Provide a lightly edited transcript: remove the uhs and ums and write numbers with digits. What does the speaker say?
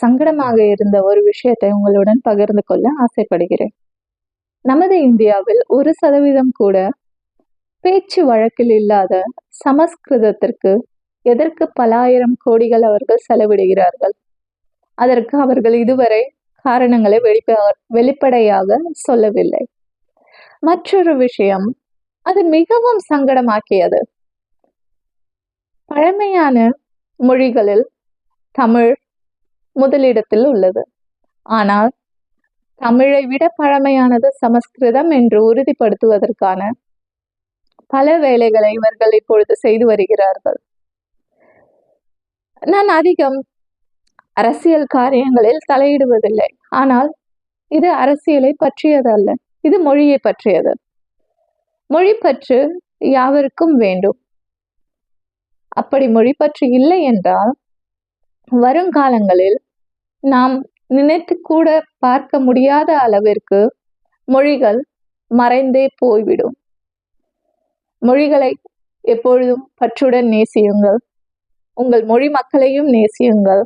சங்கடமாக இருந்த ஒரு விஷயத்தை உங்களுடன் பகிர்ந்து கொள்ள ஆசைப்படுகிறேன். நமது இந்தியாவில் 1% கூட பேச்சு வழக்கில் இல்லாத சமஸ்கிருதத்திற்கு எதற்கு பல ஆயிரம் கோடிகள் அவர்கள் செலவிடுகிறார்கள்? அதற்கு அவர்கள் இதுவரை காரணங்களை வெளிப்படையாக சொல்லவில்லை. மற்றொரு விஷயம், அது மிகவும் சங்கடமாக்கியது. பழமையான மொழிகளில் தமிழ் முதலிடத்தில் உள்ளது. ஆனால் தமிழை விட பழமையானது சமஸ்கிருதம் என்று உறுதிப்படுத்துவதற்கான பல வேலைகளை இவர்கள் இப்பொழுது செய்து வருகிறார்கள். நான் அதிகம் அரசியல் காரியங்களில் தலையிடுவதில்லை. ஆனால் இது அரசியலை பற்றியது அல்ல, இது மொழியை பற்றியது. மொழி பற்று யாவருக்கும் வேண்டும். அப்படி மொழி பற்று இல்லை என்றால் வருங்காலங்களில் நாம் நினைத்து கூட பார்க்க முடியாத அளவிற்கு மொழிகள் மறைந்தே போய்விடும். மொழிகளை எப்பொழுதும் பற்றுடன் நேசியுங்கள். உங்கள் மொழி மக்களையும் நேசியுங்கள்.